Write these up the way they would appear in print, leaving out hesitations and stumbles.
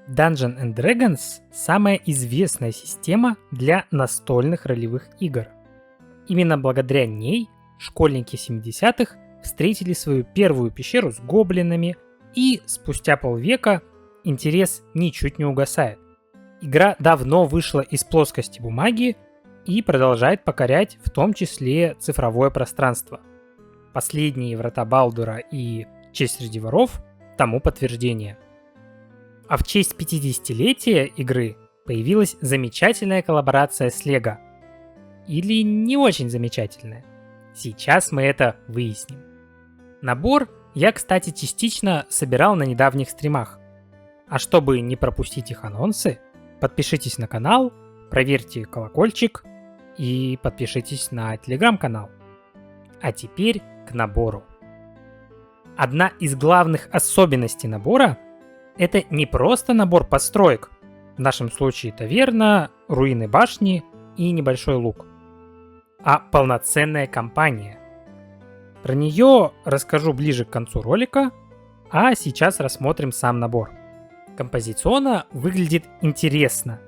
Dungeons and Dragons – самая известная система для настольных ролевых игр. Именно благодаря ней школьники 70-х встретили свою первую пещеру с гоблинами, и спустя полвека интерес ничуть не угасает. Игра давно вышла из плоскости бумаги и продолжает покорять в том числе цифровое пространство. Последние Врата Балдура и Честь среди воров тому подтверждение. А в честь 50-летия игры появилась замечательная коллаборация с Lego. Или не очень замечательная. Сейчас мы это выясним. Набор я, кстати, частично собирал на недавних стримах. А чтобы не пропустить их анонсы, подпишитесь на канал, проверьте колокольчик и подпишитесь на телеграм-канал. А теперь к набору. Одна из главных особенностей набора – это не просто набор построек, в нашем случае таверна, руины башни и небольшой луг, а полноценная кампания. Про нее расскажу ближе к концу ролика, а сейчас рассмотрим сам набор. Композиционно выглядит интересно.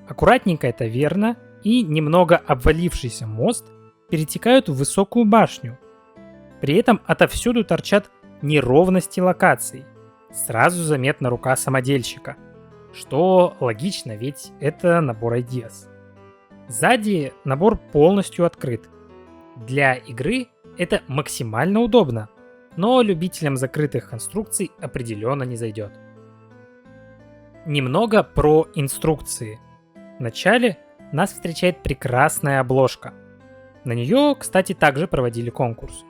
Аккуратненькая таверна и немного обвалившийся мост перетекают в высокую башню. При этом отовсюду торчат неровности локаций. Сразу заметна рука самодельщика, что логично, ведь это набор Ideas. Сзади набор полностью открыт. Для игры это максимально удобно, но любителям закрытых конструкций определенно не зайдет. Немного про инструкции. Вначале нас встречает прекрасная обложка. На нее, кстати, также проводили конкурс.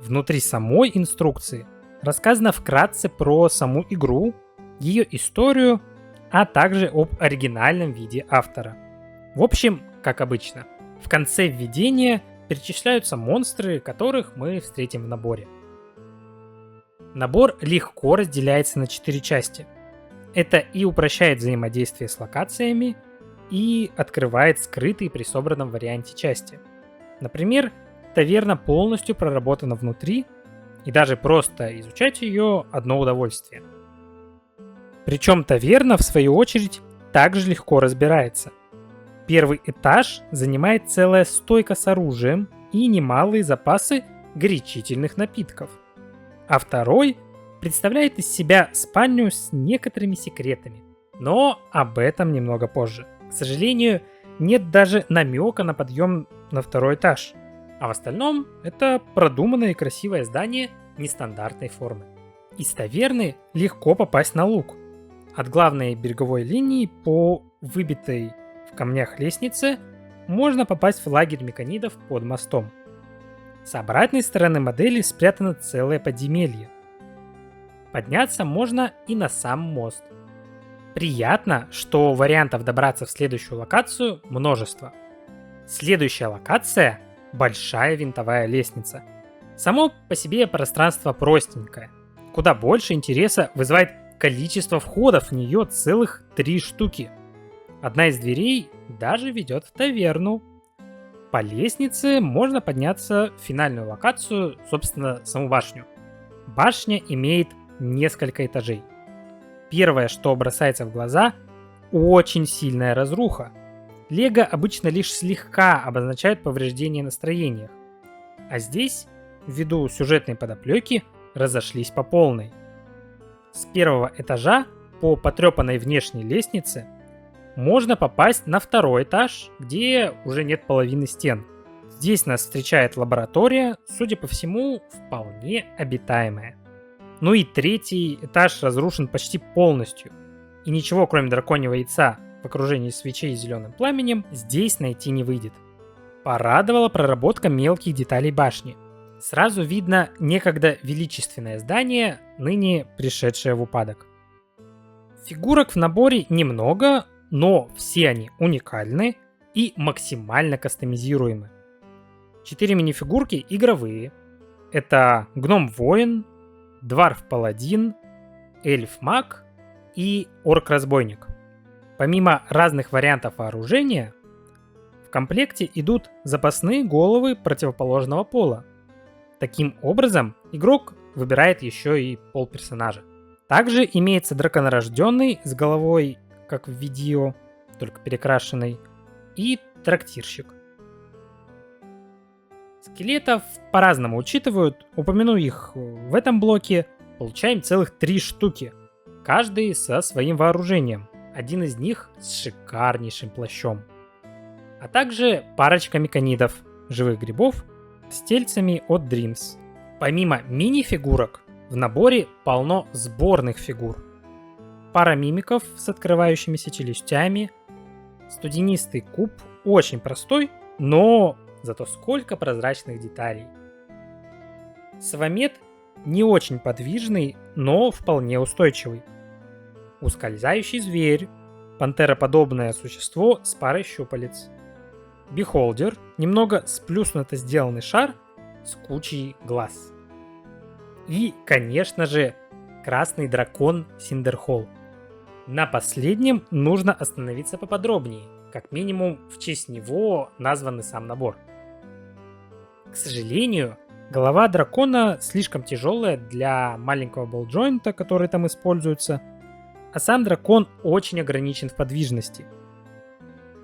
Внутри самой инструкции рассказано вкратце про саму игру, ее историю, а также об оригинальном виде автора. В общем, как обычно, в конце введения перечисляются монстры, которых мы встретим в наборе. Набор легко разделяется на 4 части. Это и упрощает взаимодействие с локациями, и открывает скрытые при собранном варианте части. Например, таверна полностью проработана внутри, и даже просто изучать ее одно удовольствие. Причем таверна, в свою очередь, также легко разбирается. Первый этаж занимает целая стойка с оружием и немалые запасы горячительных напитков. А второй представляет из себя спальню с некоторыми секретами. Но об этом немного позже. К сожалению, нет даже намека на подъем на второй этаж. А в остальном это продуманное и красивое здание нестандартной формы. Из таверны легко попасть на луг. От главной береговой линии по выбитой в камнях лестнице можно попасть в лагерь меканидов под мостом. С обратной стороны модели спрятано целое подземелье. Подняться можно и на сам мост. Приятно, что вариантов добраться в следующую локацию множество. Следующая локация – большая винтовая лестница. Само по себе пространство простенькое. Куда больше интереса вызывает количество входов в нее целых 3 штуки. Одна из дверей даже ведет в таверну. По лестнице можно подняться в финальную локацию, собственно, саму башню. Башня имеет несколько этажей. Первое, что бросается в глаза – очень сильная разруха. Лего обычно лишь слегка обозначают повреждения на строениях, а здесь, ввиду сюжетной подоплеки, разошлись по полной. С первого этажа по потрепанной внешней лестнице можно попасть на второй этаж, где уже нет половины стен. Здесь нас встречает лаборатория, судя по всему, вполне обитаемая. Ну и третий этаж разрушен почти полностью, и ничего кроме драконьего яйца в окружении свечей с зеленым пламенем здесь найти не выйдет. Порадовала проработка мелких деталей башни. Сразу видно некогда величественное здание, ныне пришедшее в упадок. Фигурок в наборе немного, но все они уникальны и максимально кастомизируемы. 4 минифигурки игровые. Это гном-воин, дварф-паладин, эльф-маг и орк-разбойник. Помимо разных вариантов вооружения, в комплекте идут запасные головы противоположного пола. Таким образом, игрок выбирает еще и пол персонажа. Также имеется драконорожденный с головой, как в видео, только перекрашенный, и трактирщик. Скелетов по-разному учитывают, упомяну их в этом блоке, получаем целых 3 штуки, каждый со своим вооружением, один из них с шикарнейшим плащом. А также парочка меканидов, живых грибов, с тельцами от Dreams. Помимо мини-фигурок, в наборе полно сборных фигур. Пара мимиков с открывающимися челюстями, студенистый куб, очень простой, но зато сколько прозрачных деталей. Свамет не очень подвижный, но вполне устойчивый. Ускользающий зверь, пантероподобное существо с парой щупалец. Бихолдер, немного сплюснуто сделанный шар с кучей глаз. И, конечно же, красный дракон Синдерхолл. На последнем нужно остановиться поподробнее, как минимум в честь него назван сам набор. К сожалению, голова дракона слишком тяжелая для маленького боллджойнта, который там используется, а сам дракон очень ограничен в подвижности.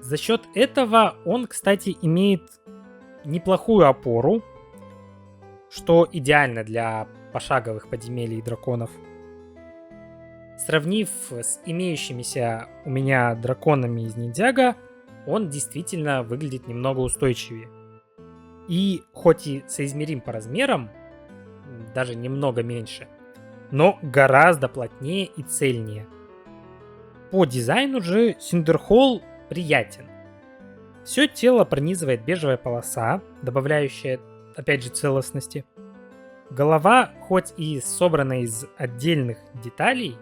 За счет этого он, кстати, имеет неплохую опору, что идеально для пошаговых подземелий драконов. Сравнив с имеющимися у меня драконами из Ниндзяго, он действительно выглядит немного устойчивее. И хоть и соизмерим по размерам, даже немного меньше, но гораздо плотнее и цельнее. По дизайну же Синдерхолл приятен. Все тело пронизывает бежевая полоса, добавляющая, опять же, целостности. Голова, хоть и собрана из отдельных деталей,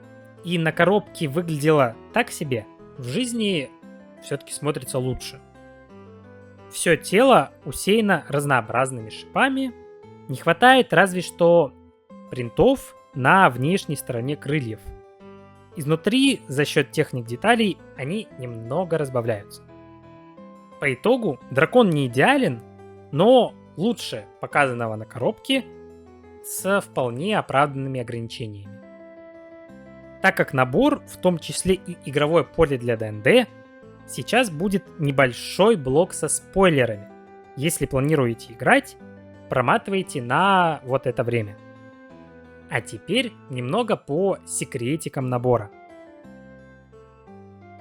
и на коробке выглядела так себе, в жизни все-таки смотрится лучше. Все тело усеяно разнообразными шипами, не хватает разве что принтов на внешней стороне крыльев. Изнутри, за счет техник деталей, они немного разбавляются. По итогу, дракон не идеален, но лучше показанного на коробке с вполне оправданными ограничениями. Так как набор, в том числе и игровое поле для ДНД, сейчас будет небольшой блок со спойлерами. Если планируете играть, проматывайте на вот это время. А теперь немного по секретикам набора.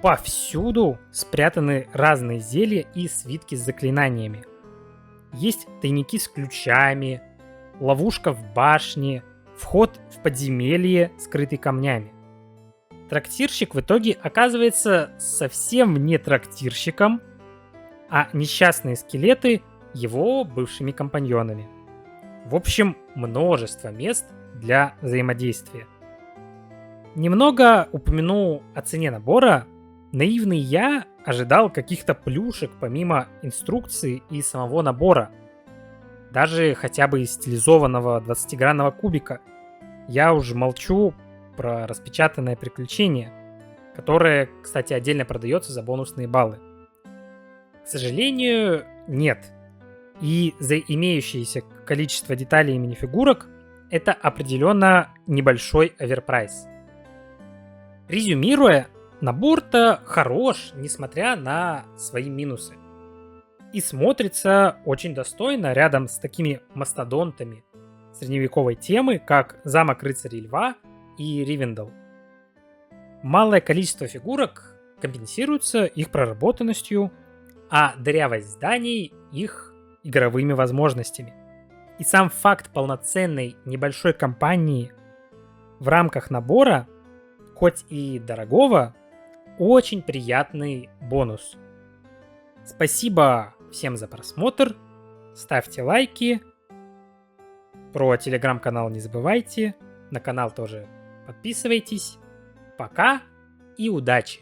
Повсюду спрятаны разные зелья и свитки с заклинаниями. Есть тайники с ключами, ловушка в башне, вход в подземелье, скрытый камнями. Трактирщик в итоге оказывается совсем не трактирщиком, а несчастные скелеты его бывшими компаньонами. В общем, множество мест для взаимодействия. Немного упомяну о цене набора. Наивный я ожидал каких-то плюшек помимо инструкции и самого набора. Даже хотя бы из стилизованного 20-гранного кубика. Я уже молчу про распечатанное приключение, которое, кстати, отдельно продается за бонусные баллы. К сожалению, нет. И за имеющееся количество деталей и минифигурок это определенно небольшой оверпрайс. Резюмируя, набор-то хорош, несмотря на свои минусы. И смотрится очень достойно рядом с такими мастодонтами средневековой темы, как замок рыцарей льва и Ривендell. Малое количество фигурок компенсируется их проработанностью, а дырявость зданий их игровыми возможностями. И сам факт полноценной небольшой кампании в рамках набора, хоть и дорогого, очень приятный бонус. Спасибо всем за просмотр, ставьте лайки, про телеграм-канал не забывайте, на канал тоже подписывайтесь. Пока и удачи!